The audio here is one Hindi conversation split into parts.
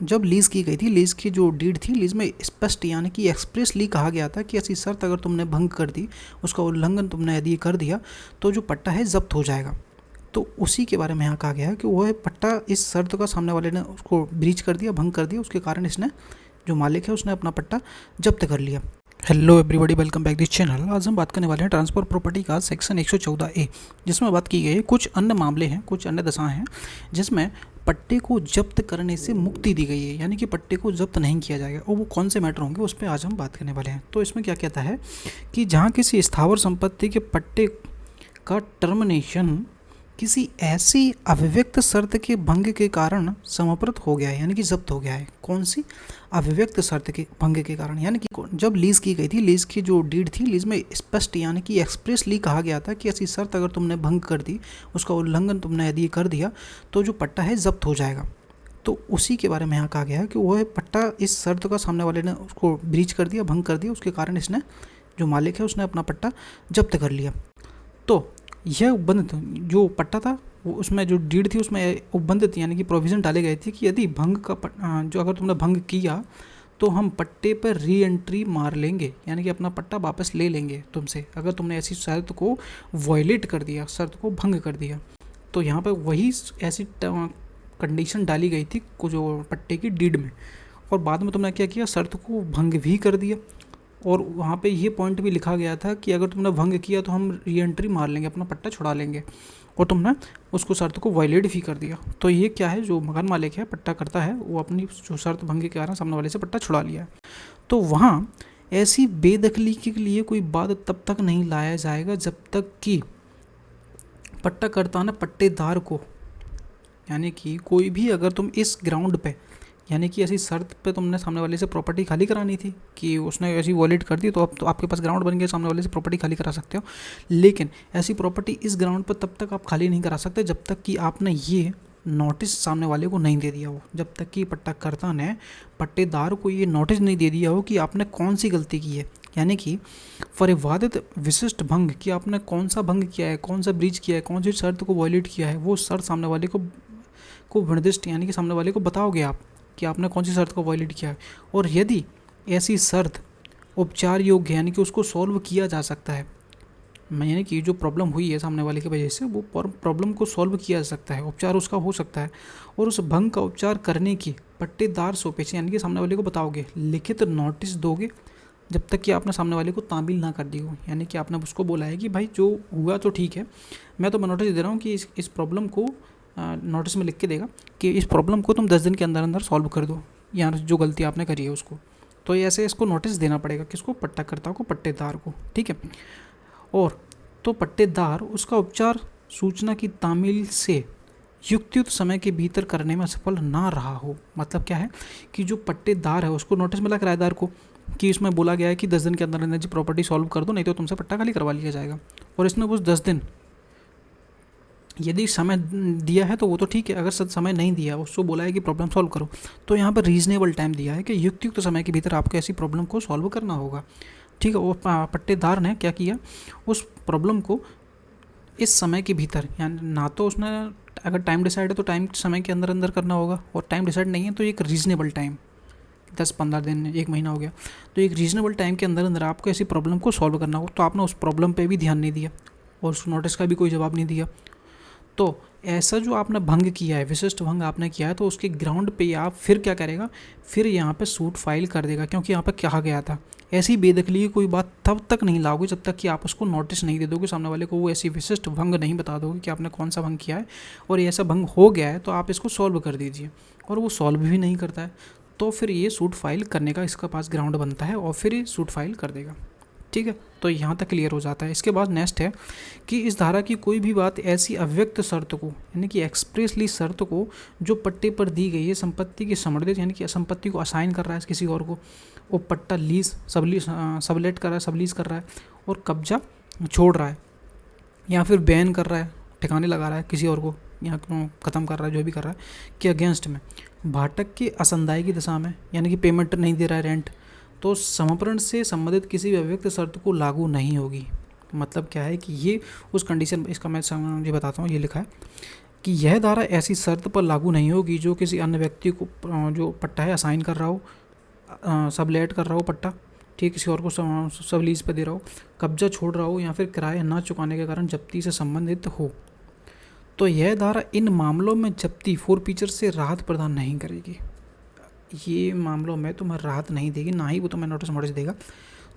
जब लीज़ की गई थी, लीज़ की जो डीड थी, लीज़ में स्पष्ट यानी कि एक्सप्रेसली कहा गया था कि ऐसी शर्त अगर तुमने भंग कर दी, उसका उल्लंघन तुमने यदि कर दिया तो जो पट्टा है जब्त हो जाएगा। तो उसी के बारे में यहाँ कहा गया है कि वह पट्टा इस शर्त का सामने वाले ने उसको ब्रीच कर दिया, भंग कर दिया, उसके कारण इसने जो मालिक है उसने अपना पट्टा जब्त कर लिया। Hello everybody, welcome back this channel. आज हम बात करने वाले हैं ट्रांसफर प्रॉपर्टी का सेक्शन 114A, जिसमें बात की गई है कुछ अन्य मामले हैं, कुछ अन्य दशाएं हैं जिसमें पट्टे को जब्त करने से मुक्ति दी गई है, यानी कि पट्टे को जब्त नहीं किया जाएगा। और वो कौन से मैटर होंगे उस पर आज हम बात करने वाले हैं। तो इसमें क्या कहता है कि जहाँ किसी स्थावर संपत्ति के पट्टे का टर्मिनेशन किसी ऐसी अभिव्यक्त शर्त के भंग के कारण समाप्त हो गया है, यानी कि जब्त हो गया है। कौन सी अभिव्यक्त शर्त के भंग के कारण, यानी कि जब लीज़ की गई थी, लीज़ की जो डीड थी, लीज़ में स्पष्ट यानी कि एक्सप्रेसली कहा गया था कि ऐसी शर्त अगर तुमने भंग कर दी, उसका उल्लंघन तुमने यदि कर दिया तो जो पट्टा है जब्त हो जाएगा। तो उसी के बारे में यहाँ कहा गया है कि वह पट्टा इस शर्त का सामने वाले ने उसको ब्रीच कर दिया, भंग कर दिया, उसके कारण इसने जो मालिक है उसने अपना पट्टा जब्त कर लिया। तो यह उपबंधित जो पट्टा था वो उसमें जो डीड थी उसमें उपबंधित यानी कि प्रोविज़न डाले गए थे कि यदि भंग का जो अगर तुमने भंग किया तो हम पट्टे पर री एंट्री मार लेंगे, यानी कि अपना पट्टा वापस ले लेंगे तुमसे, अगर तुमने ऐसी शर्त को वायलेट कर दिया, शर्त को भंग कर दिया। तो यहाँ पर वही ऐसी कंडीशन डाली गई थी जो पट्टे की डीड में, और बाद में तुमने क्या किया, शर्त को भंग भी कर दिया। और वहाँ पे ये पॉइंट भी लिखा गया था कि अगर तुमने भंग किया तो हम री एंट्री मार लेंगे, अपना पट्टा छुड़ा लेंगे, और तुमने उसको शर्त को वायलेट भी कर दिया। तो ये क्या है, जो मकान मालिक है, पट्टा करता है, वो अपनी जो शर्त भंग के कारण सामने वाले से पट्टा छुड़ा लिया है। तो वहाँ ऐसी बेदखली के लिए कोई बात तब तक नहीं लाया जाएगा जब तक कि पट्टाकर्ता ने पट्टेदार को, यानी कि कोई भी अगर तुम इस ग्राउंड पे, यानी कि ऐसी शर्त पे तुमने सामने वाले से प्रॉपर्टी खाली करानी थी कि उसने ऐसी वॉलेट कर दी, तो अब तो आपके पास ग्राउंड बन गया, सामने वाले से प्रॉपर्टी खाली करा सकते हो। लेकिन ऐसी प्रॉपर्टी इस ग्राउंड पर तब तक आप खाली नहीं करा सकते जब तक कि आपने ये नोटिस सामने वाले को नहीं दे दिया हो, जब तक कि पट्टाकर्ता ने पट्टेदार को ये नोटिस नहीं दे दिया हो कि आपने कौन सी गलती की है, यानी कि परिवादित विशिष्ट भंग, कि आपने कौन सा भंग किया है, कौन सा ब्रीच किया है, कौन सी शर्त को वॉयलेट किया है, वो शर्त सामने वाले को निर्दिष्ट, यानी कि सामने वाले को बताओगे आप कि आपने कौन सी शर्त को वॉयलेट किया है। और यदि ऐसी शर्त उपचार योग्य, यानी कि उसको सॉल्व किया जा सकता है, यानी कि जो प्रॉब्लम हुई है सामने वाले की वजह से, वो प्रॉब्लम को सॉल्व किया जा सकता है, उपचार उसका हो सकता है, और उस भंग का उपचार करने की पट्टेदार सोपेश, यानी कि सामने वाले को बताओगे, लिखित नोटिस दोगे, जब तक कि आपने सामने वाले को तामील ना कर दी हो, यानी कि आपने उसको बोला है कि भाई जो हुआ तो ठीक है, मैं तो नोटिस दे रहा हूँ कि इस प्रॉब्लम को नोटिस में लिख के देगा कि इस प्रॉब्लम को तुम 10 दिन के अंदर अंदर सॉल्व कर दो, या जो गलती आपने करी है उसको। तो ऐसे इसको नोटिस देना पड़ेगा, किसको, पट्टाकर्ता को, पट्टेदार को, ठीक है। और तो पट्टेदार उसका उपचार सूचना की तामील से युक्त समय के भीतर करने में सफल ना रहा हो। मतलब क्या है कि जो पट्टेदार है उसको नोटिस मिला किराएदार को कि इसमें बोला गया है कि 10 दिन के अंदर अंदर जी प्रॉपर्टी सॉल्व कर दो, नहीं तो तुमसे पट्टा खाली करवा लिया जाएगा। और इसने उस 10 दिन यदि समय दिया है तो वो तो ठीक है, अगर समय नहीं दिया, उसको बोला है कि प्रॉब्लम सॉल्व करो, तो यहाँ पर रीजनेबल टाइम दिया है कि युक्त समय के भीतर आपको ऐसी प्रॉब्लम को सॉल्व करना होगा, ठीक है। वो पट्टेदार ने क्या किया, उस प्रॉब्लम को इस समय के भीतर, यानी ना तो उसने अगर टाइम डिसाइड है तो टाइम समय के अंदर अंदर करना होगा, और टाइम डिसाइड नहीं है तो एक रीजनेबल टाइम, 10-15 दिन, 1 महीना हो गया, तो एक रीजनेबल टाइम के अंदर अंदर आपको ऐसी प्रॉब्लम को सॉल्व करना होगा। तो आपने उस प्रॉब्लम पे भी ध्यान नहीं दिया और उस नोटिस का भी कोई जवाब नहीं दिया, तो ऐसा जो आपने भंग किया है, विशिष्ट भंग आपने किया है, तो उसके ग्राउंड पे आप फिर क्या करेगा, फिर यहाँ पे सूट फाइल कर देगा, क्योंकि यहाँ पे कहा गया था ऐसी बेदखली की कोई बात तब तक नहीं लाओगे जब तक कि आप उसको नोटिस नहीं दे दोगे सामने वाले को, वो ऐसी विशिष्ट भंग नहीं बता दोगे कि आपने कौन सा भंग किया है और ऐसा भंग हो गया है, तो आप इसको सॉल्व कर दीजिए, और वो सॉल्व भी नहीं करता है, तो फिर ये सूट फाइल करने का इसका पास ग्राउंड बनता है, और फिर ये सूट फाइल कर देगा, ठीक है। तो यहाँ तक क्लियर हो जाता है। इसके बाद नेक्स्ट है कि इस धारा की कोई भी बात ऐसी अव्यक्त शर्त को, यानी कि एक्सप्रेसली शर्त को जो पट्टे पर दी गई है, संपत्ति की समर्थित, यानी कि संपत्ति को असाइन कर रहा है किसी और को, वो पट्टा लीज सबलेट कर रहा है, सबलीज कर रहा है, और कब्जा छोड़ रहा है, या फिर बैन कर रहा है, ठिकाने लगा रहा है किसी और को, या ख़त्म कर रहा है, जो भी कर रहा है, कि अगेंस्ट में भाटक के असंदाय की दशा में, यानी कि पेमेंट नहीं दे रहा है, रेंट, तो समर्पण से संबंधित किसी भी अव्यक्त शर्त को लागू नहीं होगी। मतलब क्या है कि ये उस कंडीशन, इसका मैं ये बताता हूँ, ये लिखा है कि यह धारा ऐसी शर्त पर लागू नहीं होगी जो किसी अन्य व्यक्ति को जो पट्टा है असाइन कर रहा हो, सबलेट कर रहा हो पट्टा, ठीक, किसी और को सब लीज पर दे रहा हो, कब्जा छोड़ रहा हो या फिर किराया ना चुकाने के कारण जब्ती से संबंधित हो। तो यह धारा इन मामलों में जब्ती फोरफीचर से राहत प्रदान नहीं करेगी। ये मामलों में तुम्हें राहत नहीं देगी, ना ही वो तुम्हें नोटिस देगा।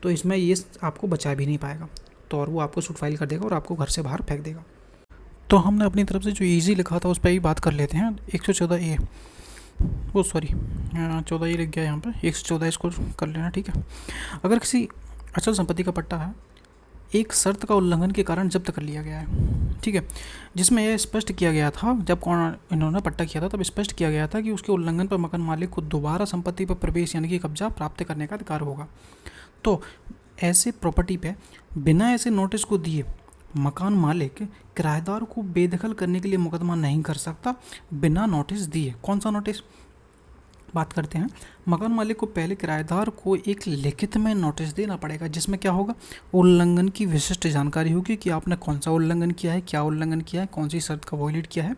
तो इसमें ये आपको बचा भी नहीं पाएगा, तो और वो आपको सूट फाइल कर देगा और आपको घर से बाहर फेंक देगा। तो हमने अपनी तरफ से जो ईजी लिखा था उस पर ही बात कर लेते हैं। 114A, वो सॉरी 14A लिख गया यहाँ पर, 114 इसको कर लेना, ठीक है। अगर किसी अचल संपत्ति का पट्टा है एक शर्त का उल्लंघन के कारण जब्त कर लिया गया है, ठीक है, जिसमें यह स्पष्ट किया गया था, जब इन्होंने पट्टा किया था तब स्पष्ट किया गया था कि उसके उल्लंघन पर मकान मालिक को दोबारा संपत्ति पर प्रवेश यानी कि कब्जा प्राप्त करने का अधिकार होगा। तो ऐसे प्रॉपर्टी पे बिना ऐसे नोटिस को दिए मकान मालिक किराएदार को बेदखल करने के लिए मुकदमा नहीं कर सकता बिना नोटिस दिए। कौन सा नोटिस बात करते हैं? मकान मालिक को पहले किराएदार को एक लिखित में नोटिस देना पड़ेगा, जिसमें क्या होगा, उल्लंघन की विशिष्ट जानकारी होगी कि आपने कौन सा उल्लंघन किया है, क्या उल्लंघन किया है, कौन सी शर्त का वॉयलेट किया है,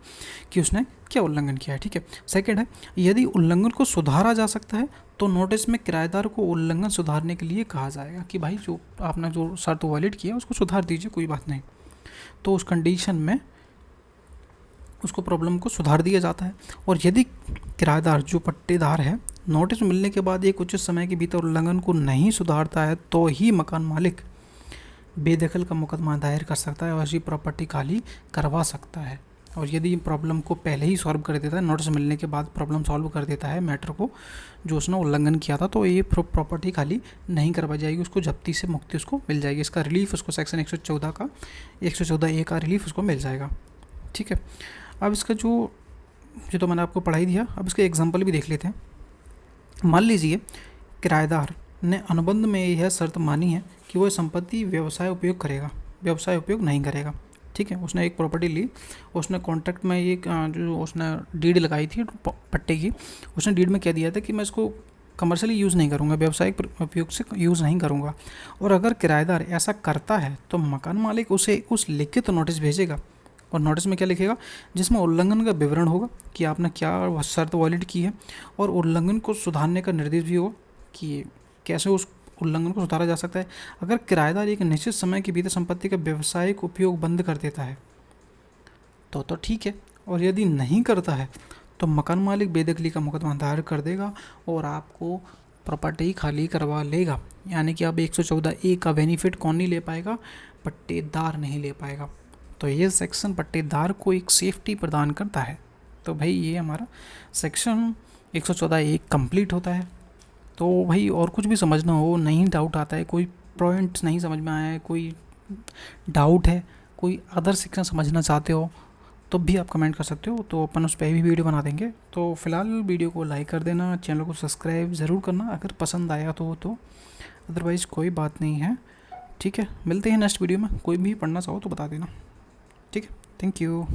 कि उसने क्या उल्लंघन किया है, ठीक है। सेकंड है, यदि उल्लंघन को सुधारा जा सकता है तो नोटिस में किराएदार को उल्लंघन सुधारने के लिए कहा जाएगा कि भाई जो आपने जो शर्त वॉयलेट किया उसको सुधार दीजिए, कोई बात नहीं। तो उस कंडीशन में उसको प्रॉब्लम को सुधार दिया जाता है। और यदि किराएदार जो पट्टेदार है नोटिस मिलने के बाद एक उचित समय के भीतर उल्लंघन को नहीं सुधारता है तो ही मकान मालिक बेदखल का मुकदमा दायर कर सकता है और ऐसी प्रॉपर्टी खाली करवा सकता है। और यदि प्रॉब्लम को पहले ही सॉल्व कर देता है, नोटिस मिलने के बाद प्रॉब्लम सॉल्व कर देता है मैटर को जो उसने उल्लंघन किया था, तो ये प्रॉपर्टी खाली नहीं करवाई जाएगी, उसको जब्ती से मुक्ति उसको मिल जाएगी। इसका रिलीफ उसको सेक्शन 114A का रिलीफ उसको मिल जाएगा, ठीक है। अब इसका जो तो मैंने आपको पढ़ाई दिया, अब इसका एग्जाम्पल भी देख लेते हैं। मान लीजिए किराएदार ने अनुबंध में यह शर्त मानी है कि वह संपत्ति व्यवसाय उपयोग करेगा, व्यवसाय उपयोग नहीं करेगा, ठीक है। उसने एक प्रॉपर्टी ली, उसने कॉन्ट्रैक्ट में एक जो उसने डीड लगाई थी पट्टे की, उसने डीड में कह दिया था कि मैं इसको कमर्शियली यूज़ नहीं करूँगा, व्यावसायिक उपयोग से यूज़ नहीं करूँगा। और अगर किराएदार ऐसा करता है तो मकान मालिक उसे उस लिखित नोटिस भेजेगा, और नोटिस में क्या लिखेगा, जिसमें उल्लंघन का विवरण होगा कि आपने क्या शर्त वॉयलेट की है और उल्लंघन को सुधारने का निर्देश भी होगा कि कैसे उस उल्लंघन को सुधारा जा सकता है। अगर किराएदार एक निश्चित समय के भीतर संपत्ति का व्यावसायिक उपयोग बंद कर देता है तो ठीक है, और यदि नहीं करता है तो मकान मालिक बेदखली का मुकदमा दायर कर देगा और आपको प्रॉपर्टी खाली करवा लेगा। यानी कि अब 114A का बेनिफिट कौन नहीं ले पाएगा, पट्टेदार नहीं ले पाएगा। तो ये सेक्शन पट्टेदार को एक सेफ्टी प्रदान करता है। तो भाई ये हमारा सेक्शन 114A कंप्लीट होता है। तो भाई और कुछ भी समझना हो, नहीं डाउट आता है, कोई पॉइंट नहीं समझ में आया है, कोई डाउट है, कोई अदर सेक्शन समझना चाहते हो तो भी आप कमेंट कर सकते हो, तो अपन उस पर भी वीडियो बना देंगे। तो फिलहाल वीडियो को लाइक कर देना, चैनल को सब्सक्राइब ज़रूर करना अगर पसंद आया तो अदरवाइज़ कोई बात नहीं है, ठीक है। मिलते हैं नेक्स्ट वीडियो में, कोई भी पढ़ना चाहो तो बता देना, ठीक है। Thank you.